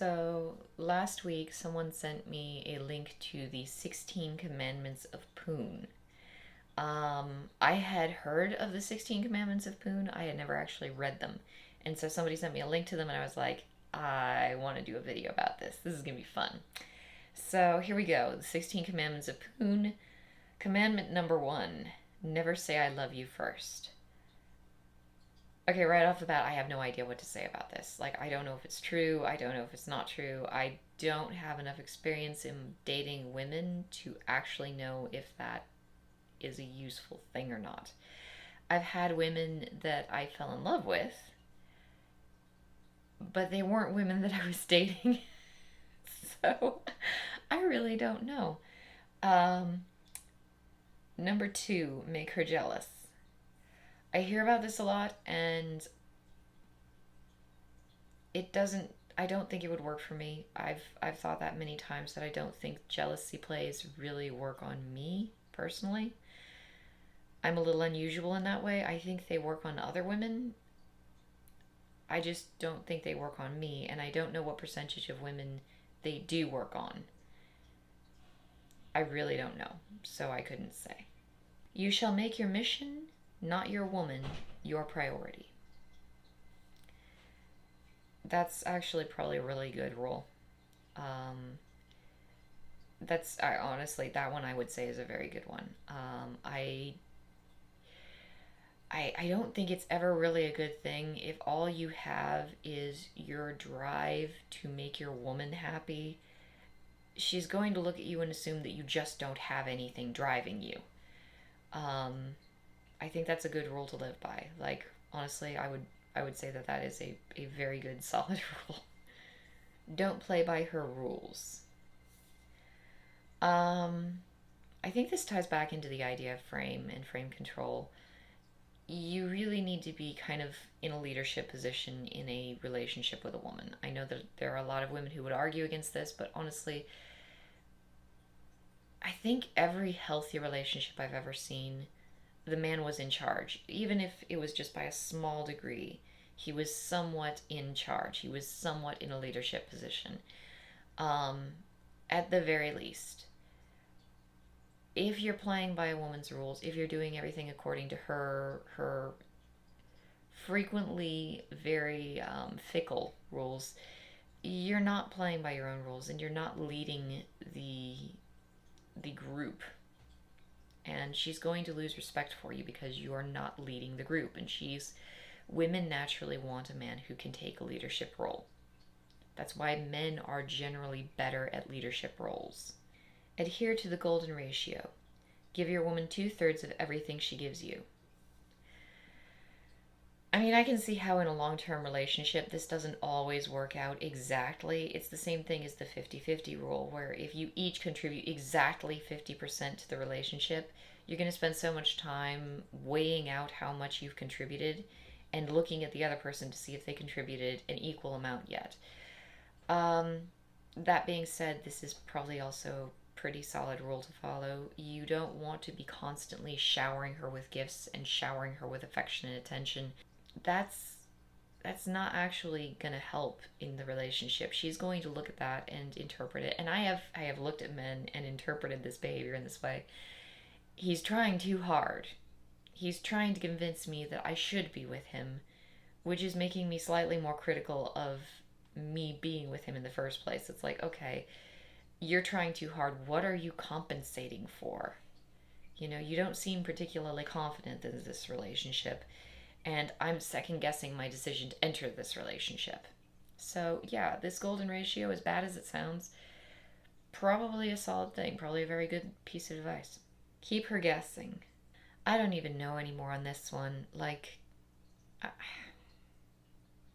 So last week, someone sent me a link to the 16 Commandments of Poon. I had heard of the 16 Commandments of Poon. I had never actually read them. And so somebody sent me a link to them, and I was like, I want to do a video about this. This is going to be fun. So here we go. The 16 Commandments of Poon. Commandment number 1, never say I love you first. Okay, right off the bat, I have no idea what to say about this. Like, I don't know if it's true. I don't know if it's not true. I don't have enough experience in dating women to actually know if that is a useful thing or not. I've had women that I fell in love with, but they weren't women that I was dating. So I really don't know. Um, Number 2, make her jealous. I hear about this a lot, and it doesn't. I don't think it would work for me. I've thought that many times that I don't think jealousy plays really work on me personally. I'm a little unusual in that way. I think they work on other women. I just don't think they work on me, and I don't know what percentage of women they do work on. I really don't know, so I couldn't say. You shall make your mission, not your woman, your priority. That's actually probably a really good rule. Um, honestly, that one I would say is a very good one. I don't think it's ever really a good thing if all you have is your drive to make your woman happy. She's going to look at you and assume that you just don't have anything driving you. Um, I think that's a good rule to live by. Like, honestly, I would say that that is a very good solid rule. Don't play by her rules. Um, I think this ties back into the idea of frame and frame control. You really need to be kind of in a leadership position in a relationship with a woman. I know that there are a lot of women who would argue against this, but honestly, I think every healthy relationship I've ever seen, the man was in charge. Even if it was just by a small degree, he was somewhat in charge. He was somewhat in a leadership position. Um, at the very least, if you're playing by a woman's rules, if you're doing everything according to her frequently very fickle rules, you're not playing by your own rules, and you're not leading the group. And she's going to lose respect for you because you are not leading the group. And women naturally want a man who can take a leadership role. That's why men are generally better at leadership roles. Adhere to the golden ratio. Give your woman 2/3 of everything she gives you. I mean, I can see how in a long-term relationship this doesn't always work out exactly. It's the same thing as the 50-50 rule, where if you each contribute exactly 50% to the relationship, you're going to spend so much time weighing out how much you've contributed and looking at the other person to see if they contributed an equal amount yet. Um, that being said, this is probably also pretty solid rule to follow. You don't want to be constantly showering her with gifts and showering her with affection and attention. That's that's not actually going to help in the relationship. She's going to look at that and interpret it. And I have looked at men and interpreted this behavior in this way. He's trying too hard. He's trying to convince me that I should be with him, which is making me slightly more critical of me being with him in the first place. It's like, okay, you're trying too hard. What are you compensating for? You don't seem particularly confident in this relationship, and I'm second guessing my decision to enter this relationship. So, yeah, this golden ratio, as bad as it sounds, probably a solid thing, probably a very good piece of advice. Keep her guessing. I don't even know anymore on this one. Like,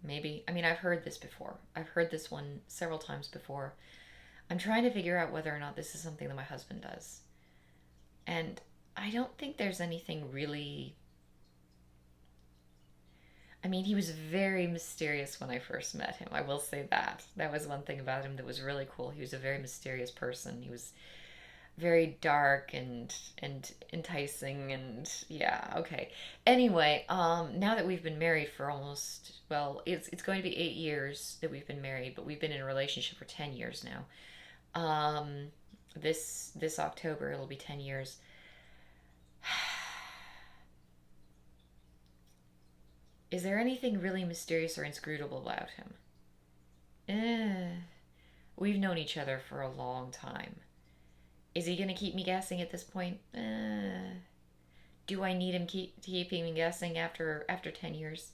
maybe. I mean, I've heard this before. I've heard this one several times before. I'm trying to figure out whether or not this is something that my husband does. And I don't think there's anything really. I mean, he was very mysterious when I first met him. I will say that. That was one thing about him that was really cool. He was a very mysterious person. very dark and enticing, and yeah, okay. Anyway, now that we've been married for almost, well, it's going to be 8 years that we've been married, but we've been in a relationship for 10 years now. This October it'll be 10 years. Is there anything really mysterious or inscrutable about him? Eh, we've known each other for a long time. Is he gonna keep me guessing at this point? Do I need him keeping me guessing after 10 years?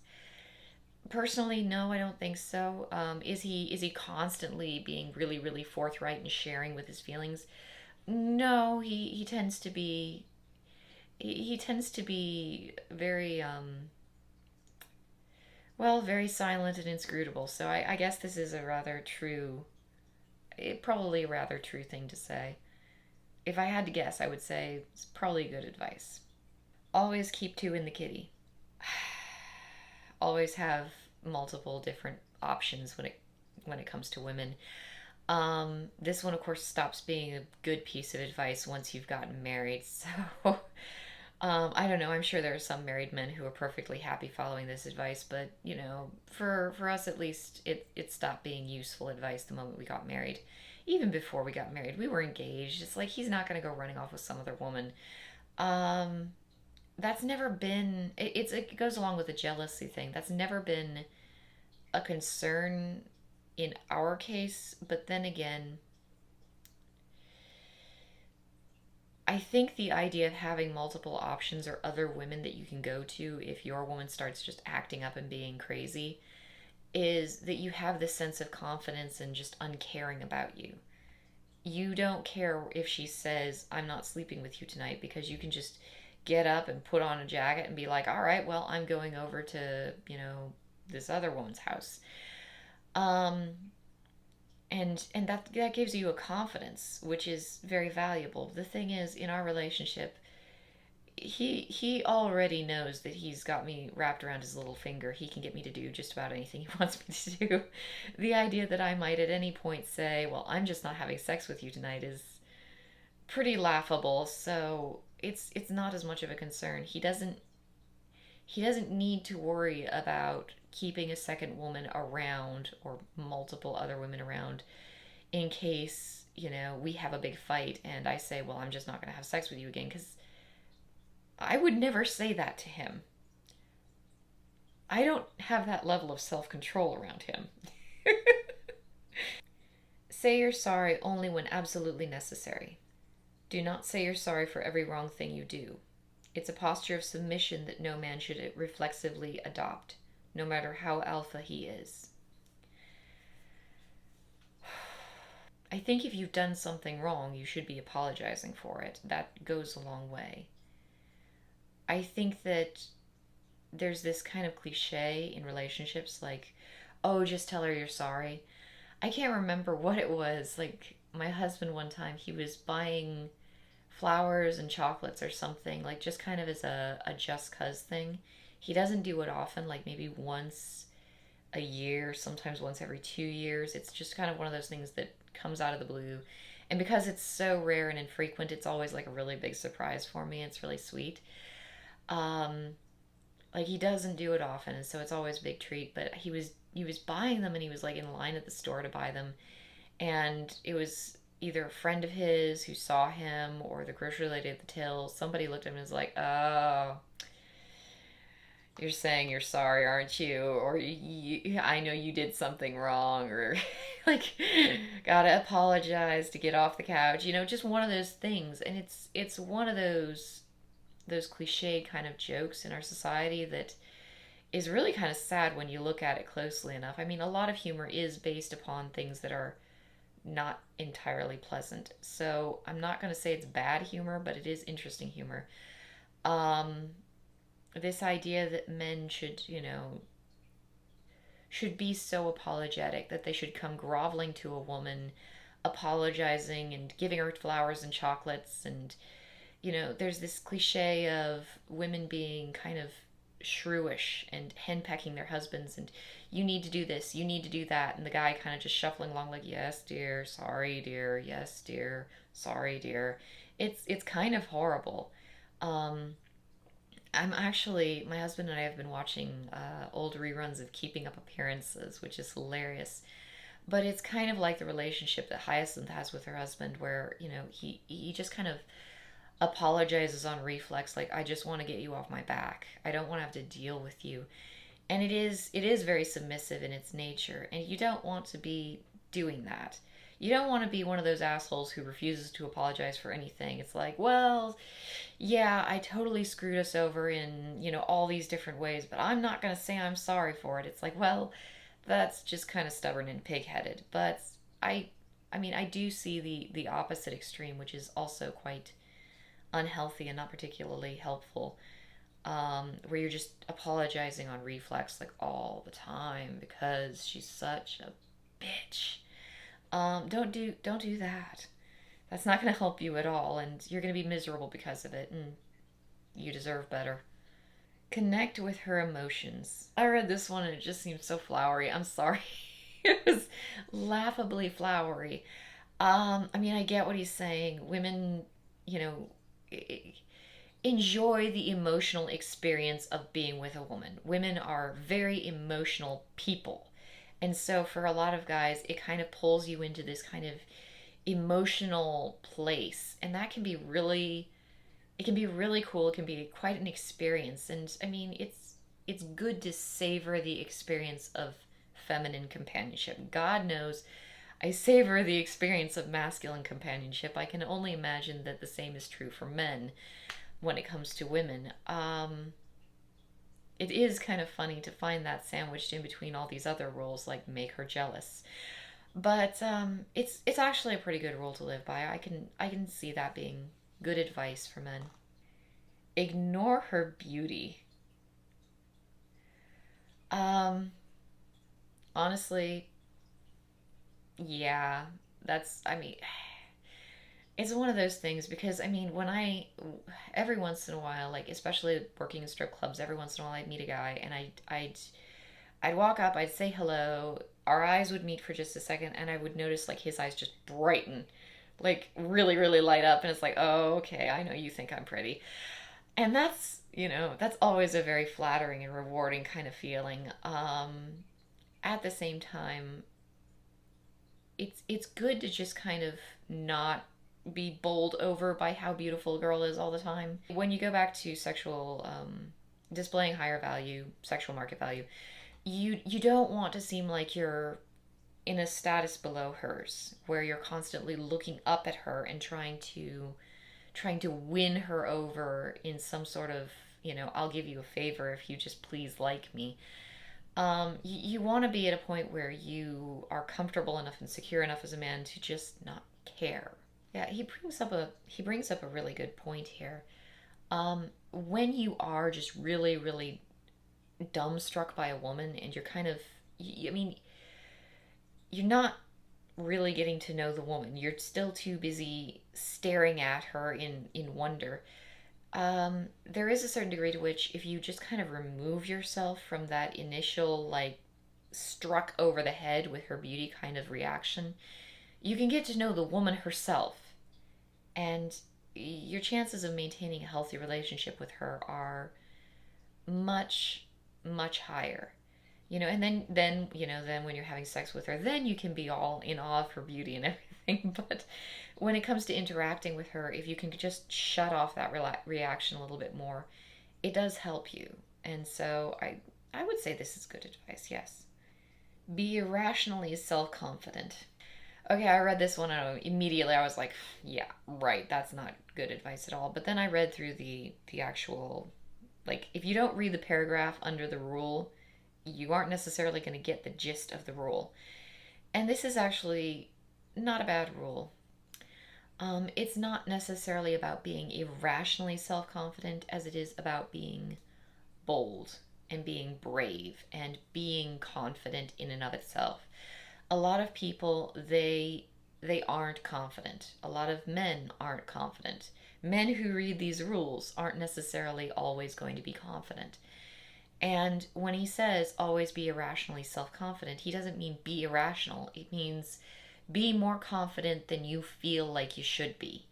Personally, no, I don't think so. Is he constantly being really really forthright and sharing with his feelings? No, he tends to be he tends to be very well, very silent and inscrutable. So I guess this is a rather true, probably a rather true thing to say. If I had to guess, I would say it's probably good advice. Always keep two in the kitty. Always have multiple different options when it comes to women. This one, of course, stops being a good piece of advice once you've gotten married. So, I don't know. I'm sure there are some married men who are perfectly happy following this advice, but for us at least, it stopped being useful advice the moment we got married. Even before we got married, we were engaged. It's like he's not going to go running off with some other woman. Um, that's never been. It goes along with the jealousy thing. That's never been a concern in our case. But then again, I think the idea of having multiple options or other women that you can go to if your woman starts just acting up and being crazy is that you have this sense of confidence and just uncaring about you. You don't care if she says, I'm not sleeping with you tonight, because you can just get up and put on a jacket and be like, all right, well, I'm going over to, this other woman's house. Um, and that gives you a confidence which is very valuable. The thing is, in our relationship, he already knows that he's got me wrapped around his little finger. He can get me to do just about anything he wants me to do. The idea that I might at any point say, well, I'm just not having sex with you tonight, is pretty laughable. So it's not as much of a concern. He doesn't need to worry about keeping a second woman around or multiple other women around in case, we have a big fight and I say, well, I'm just not going to have sex with you again, because I would never say that to him. I don't have that level of self control around him. Say you're sorry only when absolutely necessary. Do not say you're sorry for every wrong thing you do. It's a posture of submission that no man should reflexively adopt, no matter how alpha he is. I think if you've done something wrong, you should be apologizing for it. That goes a long way. I think that there's this kind of cliche in relationships like, oh, just tell her you're sorry. I can't remember what it was. Like, my husband one time, he was buying flowers and chocolates or something, like just kind of as a just cuz thing. He doesn't do it often, like maybe once a year, sometimes once every 2 years. It's just kind of one of those things that comes out of the blue. And because it's so rare and infrequent, it's always like a really big surprise for me. It's really sweet. Um, like he doesn't do it often, and so it's always a big treat. But he was buying them, and he was like in line at the store to buy them, and it was either a friend of his who saw him or the grocery lady at the till. Somebody looked at him and was like, "Oh, you're saying you're sorry, aren't you? Or I know you did something wrong, or like gotta apologize to get off the couch." Just one of those things, and it's one of those cliche kind of jokes in our society that is really kind of sad when you look at it closely enough. I mean, a lot of humor is based upon things that are not entirely pleasant. So I'm not going to say it's bad humor, but it is interesting humor. Um, this idea that men should be so apologetic that they should come groveling to a woman, apologizing and giving her flowers and chocolates, and there's this cliche of women being kind of shrewish and henpecking their husbands, and you need to do this, you need to do that, and the guy kind of just shuffling along like, yes dear, sorry dear, yes dear, sorry dear. It's kind of horrible. um I'm actually, my husband and I have been watching old reruns of Keeping Up Appearances, which is hilarious. But it's kind of like the relationship that Hyacinth has with her husband, where, he just kind of apologizes on reflex, like, I just want to get you off my back. I don't want to have to deal with you. And it is very submissive in its nature, and you don't want to be doing that. You don't want to be one of those assholes who refuses to apologize for anything. It's like, well, yeah, I totally screwed us over in, all these different ways, but I'm not going to say I'm sorry for it. It's like, well, that's just kind of stubborn and pig-headed. But I I mean, I do see the opposite extreme, which is also quite unhealthy and not particularly helpful. Where you're just apologizing on reflex like all the time because she's such a bitch. Don't do that. That's not going to help you at all, and you're going to be miserable because of it, and you deserve better. Connect with her emotions. I read this one and it just seemed so flowery. I'm sorry. It was laughably flowery. I mean, I get what he's saying. Women, you know, enjoy the emotional experience of being with a woman. Women are very emotional people. And so for a lot of guys, it kind of pulls you into this kind of emotional place. And that can be really, it can be really cool. It can be quite an experience. And I mean, it's good to savor the experience of feminine companionship. God knows I savor the experience of masculine companionship. I can only imagine that the same is true for men when it comes to women. It is kind of funny to find that sandwiched in between all these other rules, like make her jealous. But it's actually a pretty good rule to live by. I can see that being good advice for men. Ignore her beauty. Um, Honestly, yeah, I mean, it's one of those things because I mean, every once in a while, like especially working in strip clubs, every once in a while I'd meet a guy and I'd walk up, I'd say hello, our eyes would meet for just a second, and I would notice like his eyes just brighten, like really, really light up, and it's like, oh, okay, I know you think I'm pretty. And that's always a very flattering and rewarding kind of feeling. At the same time, it's good to just kind of not be bowled over by how beautiful a girl is all the time. When you go back to sexual displaying higher value, sexual market value, you don't want to seem like you're in a status below hers, where you're constantly looking up at her and trying to win her over in some sort of, I'll give you a favor if you just please like me. You want to be at a point where you are comfortable enough and secure enough as a man to just not care. Yeah, he brings up a really good point here. When you are just really, really dumbstruck by a woman and you're kind of, I mean, you're not really getting to know the woman. You're still too busy staring at her in wonder. There is a certain degree to which, if you just kind of remove yourself from that initial, like, struck over the head with her beauty kind of reaction, you can get to know the woman herself. And your chances of maintaining a healthy relationship with her are much, much higher. And then when you're having sex with her, then you can be all in awe of her beauty and everything. But when it comes to interacting with her, if you can just shut off that reaction a little bit more, it does help you. And so I would say this is good advice, yes. Be irrationally self-confident. Okay, I read this one and immediately I was like, yeah, right, that's not good advice at all. But then I read through the actual, like, if you don't read the paragraph under the rule, you aren't necessarily going to get the gist of the rule. And this is actually not a bad rule. It's not necessarily about being irrationally self confident as it is about being bold and being brave and being confident in and of itself. A lot of people, they aren't confident. A lot of men aren't confident. Men who read these rules aren't necessarily always going to be confident. And when he says always be irrationally self confident, he doesn't mean be irrational. It means be more confident than you feel like you should be.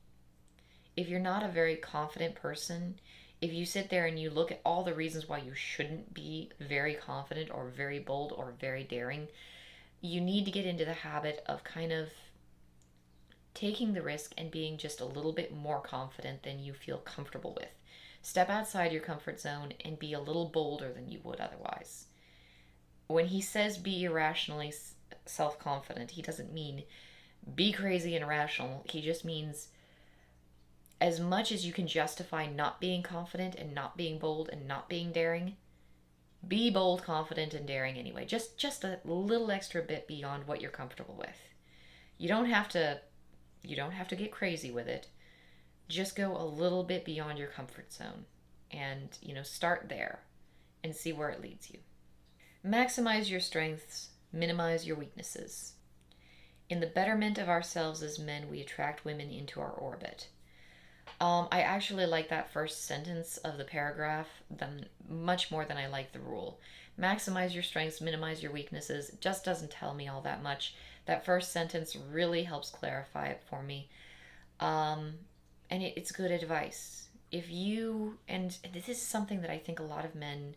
If you're not a very confident person, if you sit there and you look at all the reasons why you shouldn't be very confident or very bold or very daring, you need to get into the habit of kind of taking the risk and being just a little bit more confident than you feel comfortable with. Step outside your comfort zone and be a little bolder than you would otherwise. When he says be irrationally self confident, he doesn't mean be crazy and irrational. He just means as much as you can justify not being confident and not being bold and not being daring, be bold, confident, and daring anyway. Just a little extra bit beyond what you're comfortable with. You don't have to get crazy with it. Just go a little bit beyond your comfort zone and, start there and see where it leads you. Maximize your strengths, minimize your weaknesses. In the betterment of ourselves as men, we attract women into our orbit. I actually like that first sentence of the paragraph much more than I like the rule. Maximize your strengths, minimize your weaknesses. It just doesn't tell me all that much. That first sentence really helps clarify it for me. And it's good advice. And this is something that I think a lot of men,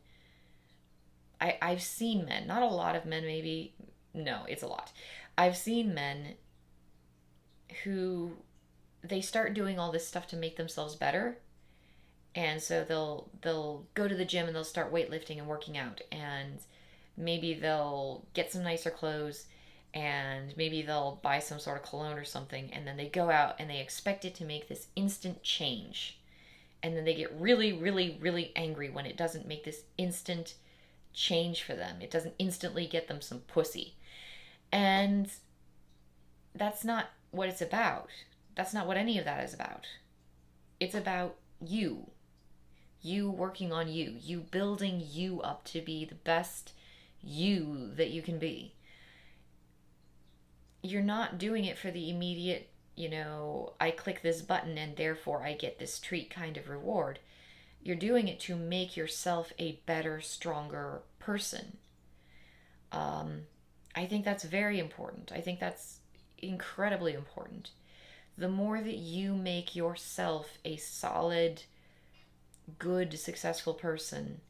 I've seen men, not a lot of men maybe, no, it's a lot. I've seen men who they start doing all this stuff to make themselves better. And so they'll go to the gym and they'll start weightlifting and working out, and maybe they'll get some nicer clothes, and maybe they'll buy some sort of cologne or something, and then they go out and they expect it to make this instant change. And then they get really, really, really angry when it doesn't make this instant change for them. It doesn't instantly get them some pussy. And that's not what it's about. That's not what any of that is about. It's about you. You working on you. You building you up to be the best you that you can be. You're not doing it for the immediate, I click this button and therefore I get this treat kind of reward. You're doing it to make yourself a better, stronger person. I think that's very important. I think that's incredibly important. The more that you make yourself a solid, good, successful person,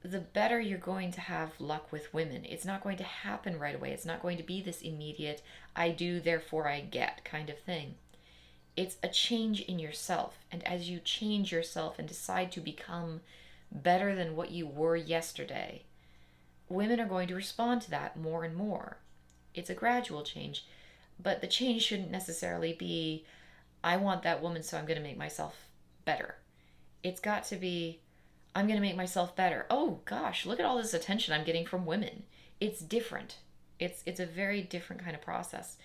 the better you're going to have luck with women. It's not going to happen right away. It's not going to be this immediate, I do, therefore I get kind of thing. It's a change in yourself. And as you change yourself and decide to become better than what you were yesterday, women are going to respond to that more and more. It's a gradual change, but the change shouldn't necessarily be, I want that woman, so I'm going to make myself better. It's got to be, I'm going to make myself better. Oh gosh, look at all this attention I'm getting from women. It's different. It's a very different kind of process.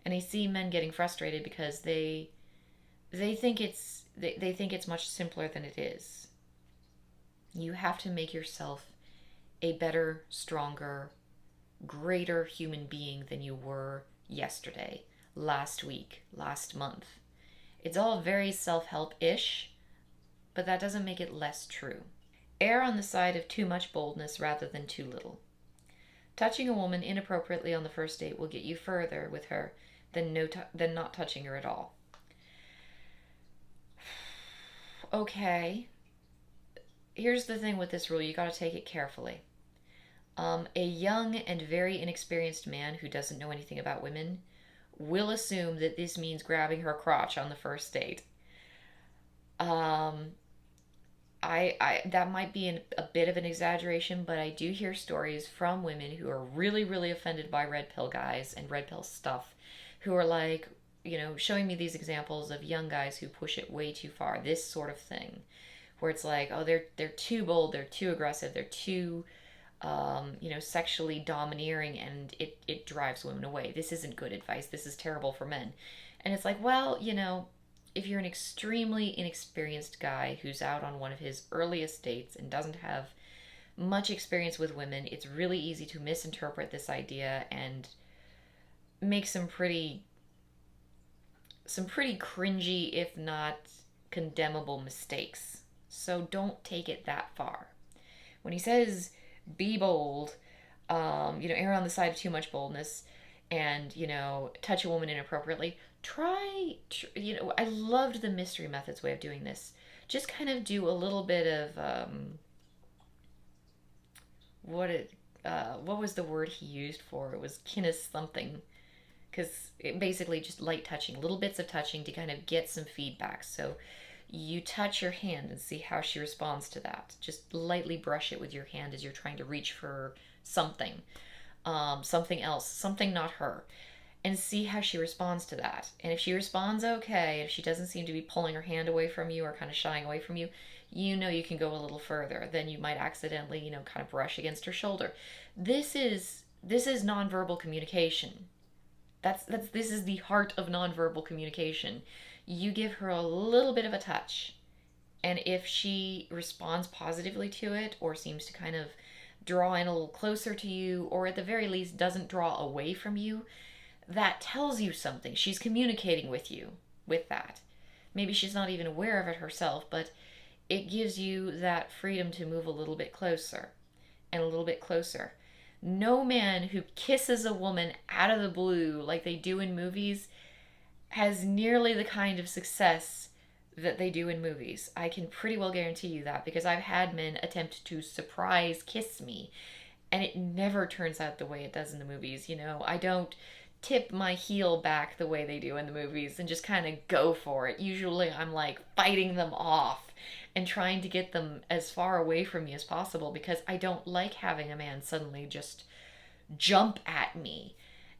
And I see men getting frustrated because they think it's much simpler than it is. You have to make yourself a better, stronger, greater human being than you were yesterday, last week, last month. It's all very self-help-ish, but that doesn't make it less true. Err on the side of too much boldness rather than too little. Touching a woman inappropriately on the first date will get you further with her than not touching her at all. Okay. Here's the thing with this rule. You got to take it carefully. A young and very inexperienced man who doesn't know anything about women will assume that this means grabbing her crotch on the first date. That might be a bit of an exaggeration, but I do hear stories from women who are really, really offended by red pill guys and red pill stuff, who are like, showing me these examples of young guys who push it way too far. This sort of thing, where it's like, oh, they're too bold, they're too aggressive, they're too, sexually domineering, and it drives women away. This isn't good advice. This is terrible for men. And it's like, well, if you're an extremely inexperienced guy who's out on one of his earliest dates and doesn't have much experience with women, it's really easy to misinterpret this idea and make some pretty cringy, if not condemnable, mistakes. So don't take it that far. when he says be bold, err on the side of too much boldness, and touch a woman inappropriately. I loved the mystery methods way of doing this. Just kind of do a little bit of what it what was the word he used for it? Was kinnis something, because it basically just light touching, little bits of touching to kind of get some feedback. So you touch your hand and see how she responds to that. Just lightly brush it with your hand as you're trying to reach for something, something else, something not her, and see how she responds to that. And if she responds okay, if she doesn't seem to be pulling her hand away from you or kind of shying away from you, you can go a little further. Then you might accidentally, kind of brush against her shoulder. This is nonverbal communication. This is the heart of nonverbal communication. You give her a little bit of a touch, and if she responds positively to it or seems to kind of draw in a little closer to you, or at the very least doesn't draw away from you, that tells you something. She's communicating with you with that. Maybe she's not even aware of it herself, but it gives you that freedom to move a little bit closer and a little bit closer. No man who kisses a woman out of the blue like they do in movies has nearly the kind of success that they do in movies. I can pretty well guarantee you that, because I've had men attempt to surprise kiss me, and it never turns out the way it does in the movies. I don't tip my heel back the way they do in the movies and just kind of go for it. Usually I'm like fighting them off and trying to get them as far away from me as possible, because I don't like having a man suddenly just jump at me.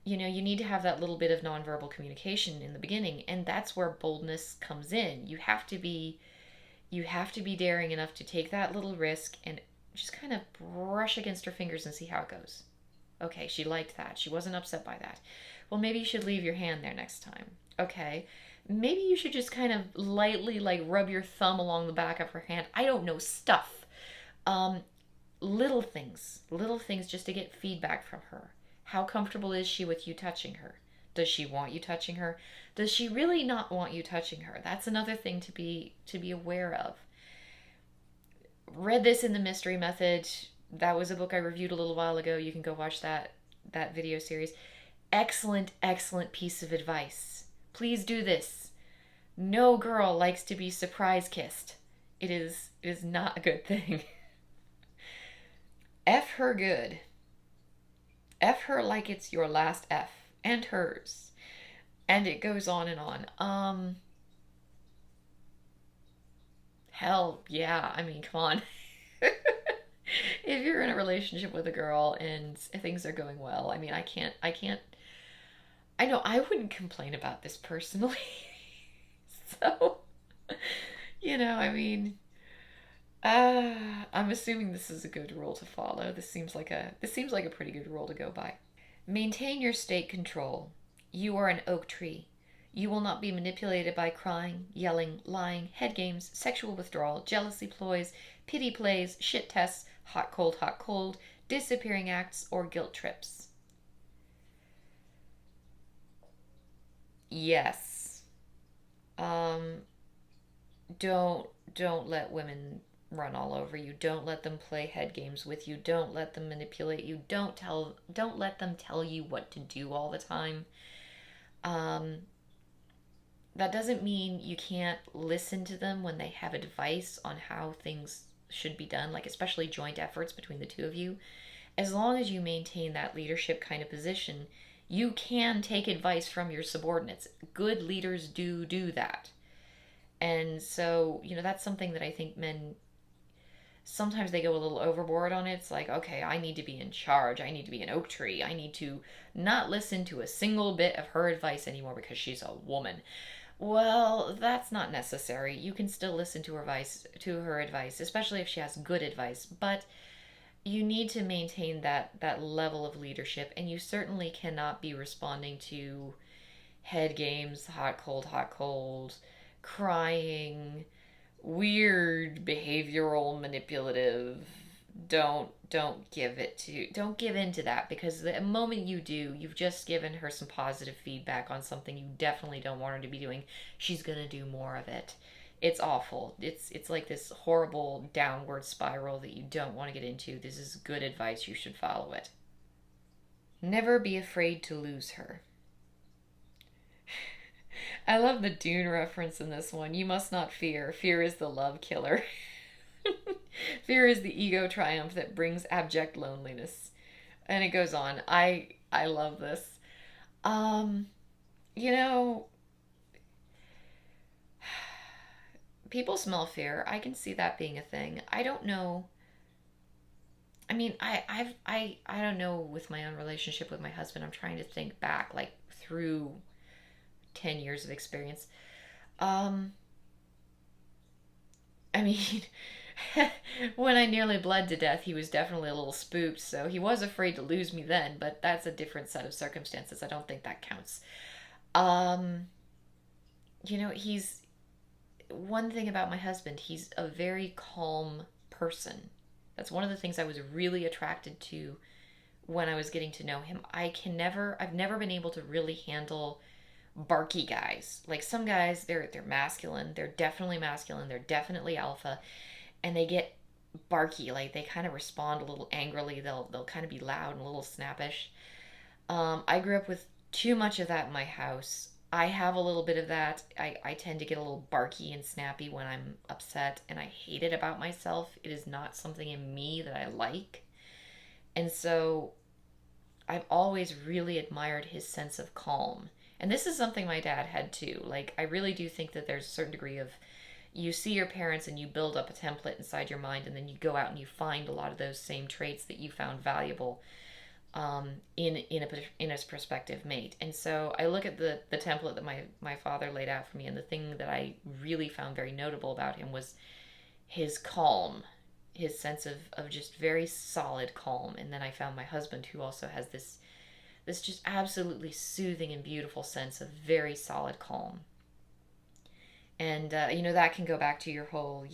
You need to have that little bit of nonverbal communication in the beginning, and that's where boldness comes in. You have to be daring enough to take that little risk and just kind of brush against her fingers and see how it goes. Okay, she liked that. She wasn't upset by that. Well, maybe you should leave your hand there next time. Okay, maybe you should just kind of lightly rub your thumb along the back of her hand. I don't know, stuff. Little things just to get feedback from her. How comfortable is she with you touching her? Does she want you touching her? Does she really not want you touching her? That's another thing to be aware of. Read this in the Mystery Method. That was a book I reviewed a little while ago. You can go watch that video series. Excellent piece of advice. Please do this. No girl likes to be surprise kissed. It is not a good thing. F her good. F her like it's your last F, and hers. And it goes on and on. Hell, yeah, I mean, come on. If you're in a relationship with a girl and things are going well, I mean, I know I wouldn't complain about this personally. So, I mean, I'm assuming this is a good rule to follow. This seems like a pretty good rule to go by. Maintain your state control. You are an oak tree. You will not be manipulated by crying, yelling, lying, head games, sexual withdrawal, jealousy ploys, pity plays, shit tests, hot cold, disappearing acts, or guilt trips. Yes. Don't let women run all over you. Don't let them play head games with you. Don't let them manipulate you. Don't let them tell you what to do all the time. That doesn't mean you can't listen to them when they have advice on how things should be done, like especially joint efforts between the two of you. As long as you maintain that leadership kind of position, you can take advice from your subordinates. Good leaders do that. And so, that's something that I think men, sometimes they go a little overboard on it. It's like, okay, I need to be in charge. I need to be an oak tree. I need to not listen to a single bit of her advice anymore because she's a woman. Well, that's not necessary. You can still listen to her advice, especially if she has good advice, but you need to maintain that level of leadership, and you certainly cannot be responding to head games, hot cold, crying, weird behavioral manipulative. Don't give in to that, because the moment you do, you've just given her some positive feedback on something you definitely don't want her to be doing. She's gonna do more of it. It's awful. It's like this horrible downward spiral that you don't want to get into. This is good advice. You should follow it. Never be afraid to lose her. I love the Dune reference in this one. You must not fear. Fear is the love killer. Fear is the ego triumph that brings abject loneliness. And it goes on. I love this. Um, you know, people smell fear. I can see that being a thing. I don't know. I mean, I don't know with my own relationship with my husband. I'm trying to think back like through 10 years of experience. Um, I mean, when I nearly bled to death, he was definitely a little spooked, so he was afraid to lose me then, but that's a different set of circumstances. I don't think that counts. Um, he's one thing about my husband, he's a very calm person. That's one of the things I was really attracted to when I was getting to know him. I've never been able to really handle barky guys. Like some guys, they're masculine. They're definitely masculine. They're definitely alpha, and they get barky. Like they kind of respond a little angrily. They'll kind of be loud and a little snappish. I grew up with too much of that in my house. I have a little bit of that. I tend to get a little barky and snappy when I'm upset, and I hate it about myself. It is not something in me that I like. And so I've always really admired his sense of calm. And this is something my dad had too. Like, I really do think that there's a certain degree of you see your parents and you build up a template inside your mind, and then you go out and you find a lot of those same traits that you found valuable in a prospective mate. And so I look at the template that my father laid out for me, and the thing that I really found very notable about him was his calm, his sense of just very solid calm. And then I found my husband, who also has this just absolutely soothing and beautiful sense of very solid calm. And that can go back to your whole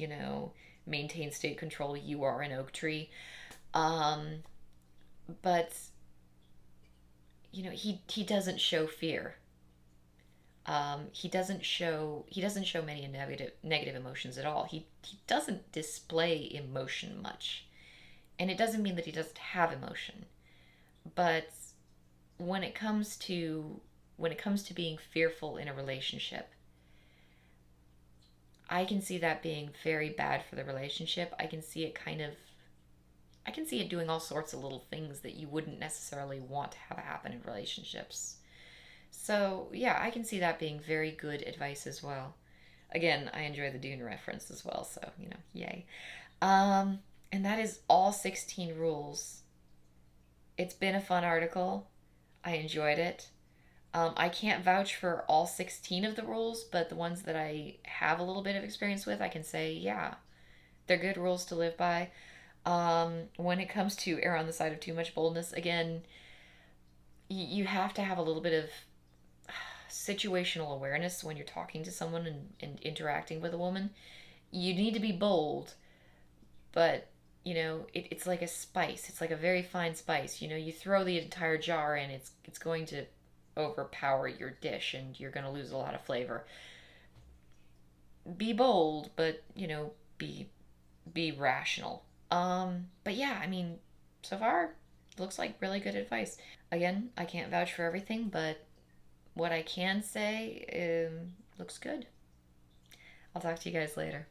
maintain state control. You are an oak tree. Um, but he doesn't show fear. He doesn't show many negative emotions at all. He doesn't display emotion much, and it doesn't mean that he doesn't have emotion. But when it comes to being fearful in a relationship, I can see that being very bad for the relationship. I can see it doing all sorts of little things that you wouldn't necessarily want to have happen in relationships. So, yeah, I can see that being very good advice as well. Again, I enjoy the Dune reference as well, so, yay. And that is all 16 rules. It's been a fun article. I enjoyed it. I can't vouch for all 16 of the rules, but the ones that I have a little bit of experience with, I can say, yeah, they're good rules to live by. When it comes to err on the side of too much boldness, again, you have to have a little bit of situational awareness when you're talking to someone and interacting with a woman. You need to be bold, but it's like a spice. It's like a very fine spice. You throw the entire jar in, it's going to overpower your dish, and you're going to lose a lot of flavor. Be bold, but be rational. But yeah, I mean, so far, looks like really good advice. Again, I can't vouch for everything, but what I can say looks good. I'll talk to you guys later.